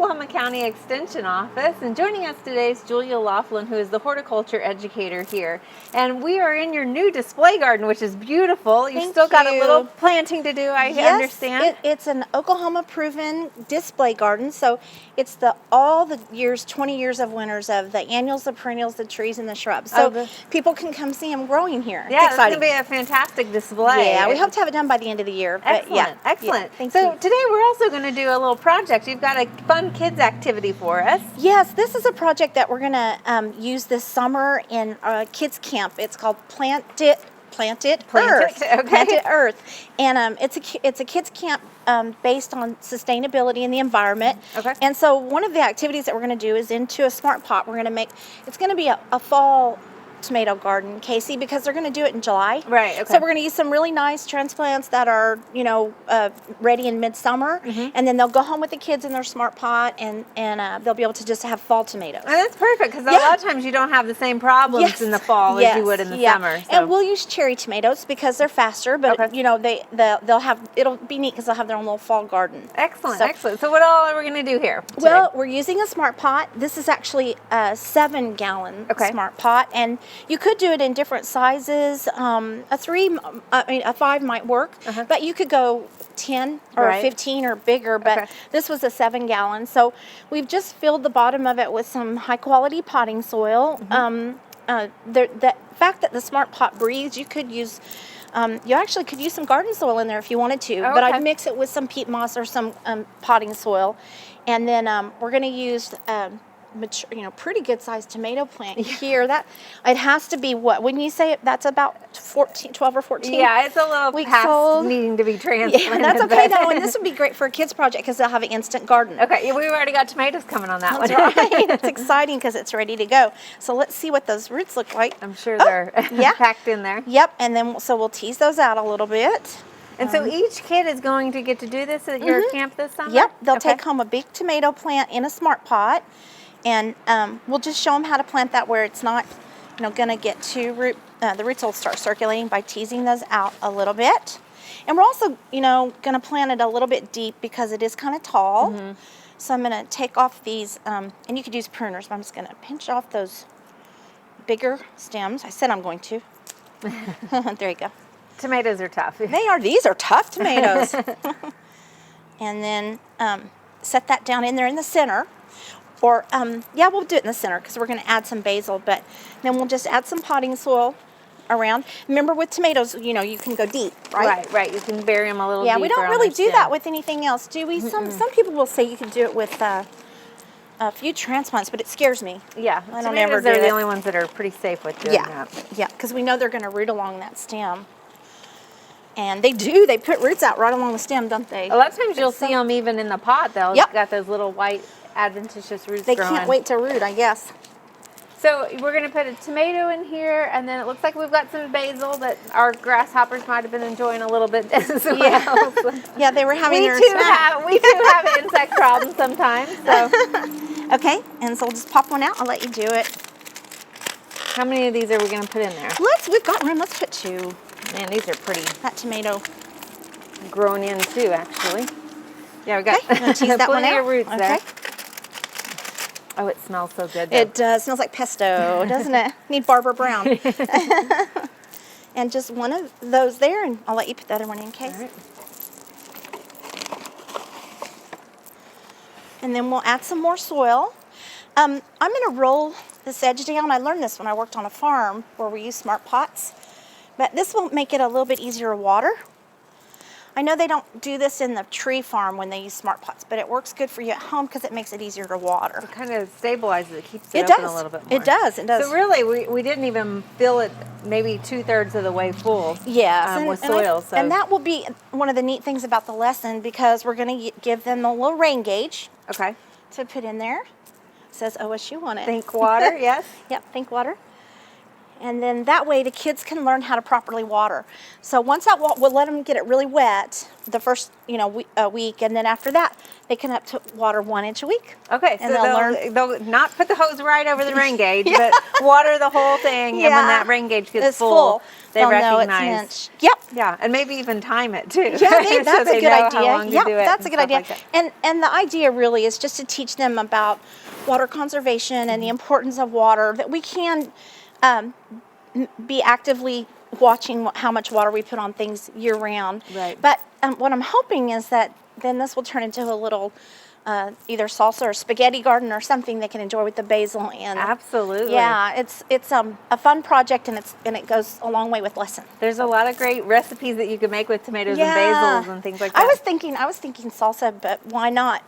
Oklahoma County Extension Office, and joining us today is Julia Laughlin, who is the horticulture educator here. And we are in your new display garden, which is beautiful. You've still got a little planting to do, I understand. It's an Oklahoma proven display garden, so it's all the years, 20 years of winters of the annuals, the perennials, the trees, and the shrubs. So people can come see them growing here. Yeah, it's going to be a fantastic display. Yeah, we hope to have it done by the end of the year. Excellent, excellent. Yeah, so today we're also going to do a little project. You've got a fun kids activity for us. Yes, this is a project that we're going to use this summer in kids camp. It's called Plant It Earth, and it's a kids camp based on sustainability and the environment. Okay. And so one of the activities that we're going to do is into a smart pot. We're going to make it's going to be a fall tomato garden, Casey, because they're going to do it in July. Right. Okay. So we're going to use some really nice transplants that are, ready in midsummer, and then they'll go home with the kids in their smart pot, and they'll be able to just have fall tomatoes. And that's perfect because a lot of times you don't have the same problems in the fall as you would in the summer. So. And we'll use cherry tomatoes because they're faster, but they'll have it'll be neat because they'll have their own little fall garden. Excellent, excellent. So what all are we going to do here today? Well, we're using a smart pot. This is actually a 7-gallon smart pot, and you could do it in different sizes. A 5 might work, but you could go 10 or 15 or bigger, but this was a 7-gallon. So we've just filled the bottom of it with some high quality potting soil. The fact that the smart pot breathes, you could use you actually could use some garden soil in there if you wanted to, but I'd mix it with some peat moss or some potting soil. And then we're going to use mature, pretty good sized tomato plant here. That it has to be what? When you say that's about 12 or 14. Yeah, it's a little weeks past old. Needing to be transplanted. Yeah, that's okay though, and this would be great for a kids project because they'll have an instant garden. Okay, we've already got tomatoes coming on that one. That's right. It's exciting because it's ready to go. So let's see what those roots look like. I'm sure they're packed in there. Yep, and then so we'll tease those out a little bit. And so each kid is going to get to do this at your camp this summer? Yep, they'll take home a big tomato plant in a smart pot, and we'll just show them how to plant that where it's not, going to get too the roots will start circulating by teasing those out a little bit. And we're also, going to plant it a little bit deep because it is kind of tall. So I'm going to take off these, and you could use pruners, but I'm just going to pinch off those bigger stems. I said I'm going to. There you go. Tomatoes are tough. They are. These are tough tomatoes. And then set that down in there in the center. Or, we'll do it in the center because we're going to add some basil. But then we'll just add some potting soil around. Remember, with tomatoes, you can go deep, right? Right. You can bury them a little deeper. Yeah, we don't really do that with anything else, do we? Some people will say you can do it with a few transplants, but it scares me. Yeah, I don't ever do it. They're the only ones that are pretty safe with doing that. Yeah, because we know they're going to root along that stem. And they do. They put roots out right along the stem, don't they? A lot of times you'll see them even in the pot. They'll got those little white adventitious roots growing. They can't wait to root, I guess. So we're going to put a tomato in here, and then it looks like we've got some basil that our grasshoppers might have been enjoying a little bit as well. Yeah, they were having their snack. We too have insect problems sometimes. So. Okay, and so we'll just pop one out. I'll let you do it. How many of these are we going to put in there? We've got room. Let's put 2. Man, these are pretty. That tomato grown in too, actually. Yeah, we got tease that one out. Of roots there. Oh, it smells so good, though. It does. Smells like pesto, doesn't it? Need Barbara Brown. And just one of those there, and I'll let you put the other one in case. All right. And then we'll add some more soil. I'm going to roll this edge down. I learned this when I worked on a farm where we use smart pots. But this will make it a little bit easier to water. I know they don't do this in the tree farm when they use smart pots, but it works good for you at home because it makes it easier to water. It kind of stabilizes it, keeps it open a little bit more. It does. So really, we didn't even fill it maybe 2/3 of the way full. Yes, with soil. And that will be one of the neat things about the lesson because we're going to give them a little rain gauge. Okay. To put in there. It says OSU on it. Think water, yes. Yep, think water. and then that way the kids can learn how to properly water. So once that we'll let them get it really wet the first week, and then after that they can up to water 1 inch a week. Okay, and so they'll not put the hose right over the rain gauge, but water the whole thing, and when that rain gauge gets full, they recognize. Know it's an inch. Yep. Yeah, and maybe even time it too. Yeah, that's a good idea. Yep, that's a good idea. Like and the idea really is just to teach them about water conservation and the importance of water, that we can be actively watching how much water we put on things year round. Right. But what I'm hoping is that then this will turn into a little either salsa or spaghetti garden or something they can enjoy with the basil. And absolutely. Yeah, it's a fun project, and it goes a long way with lesson. There's a lot of great recipes that you can make with tomatoes and basils and things like that. I was thinking salsa, but why not?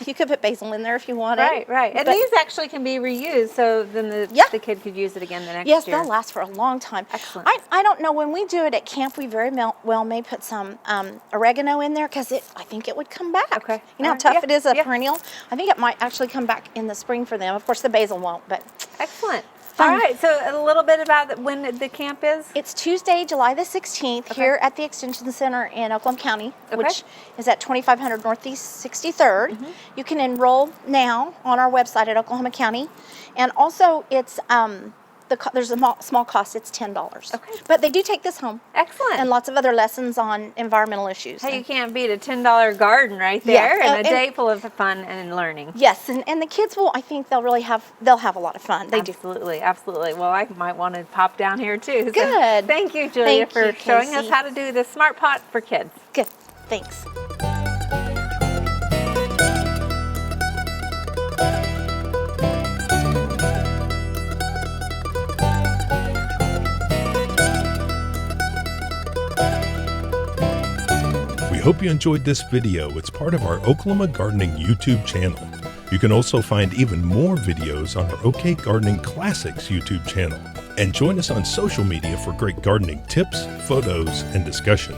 You could put basil in there if you wanted. Right. And these actually can be reused, so then the kid could use it again the next year. Yes, they'll last for a long time. Excellent. I don't know, when we do it at camp, we very well may put some oregano in there, because I think it would come back. Okay. You know how tough it is, perennial? I think it might actually come back in the spring for them. Of course, the basil won't, but... Excellent. All right, so a little bit about when the camp is? It's Tuesday, July the 16th, here at the Extension Center in Oklahoma County, which is at 2500 Northeast 63rd. You can enroll now on our website at Oklahoma County, and also it's there's a small cost. It's $10. Okay. But they do take this home. Excellent. And lots of other lessons on environmental issues. Hey, you can't beat a $10 garden right there, and a day full of fun and learning. Yes, and the kids will, I think they'll have a lot of fun. They absolutely, do. Absolutely. Well, I might want to pop down here too. So good. Thank you, Julia, for showing us how to do the Smart Pot for kids. Good. Thanks. Hope you enjoyed this video. It's part of our Oklahoma Gardening YouTube channel. You can also find even more videos on our OK Gardening Classics YouTube channel. And join us on social media for great gardening tips, photos, and discussion.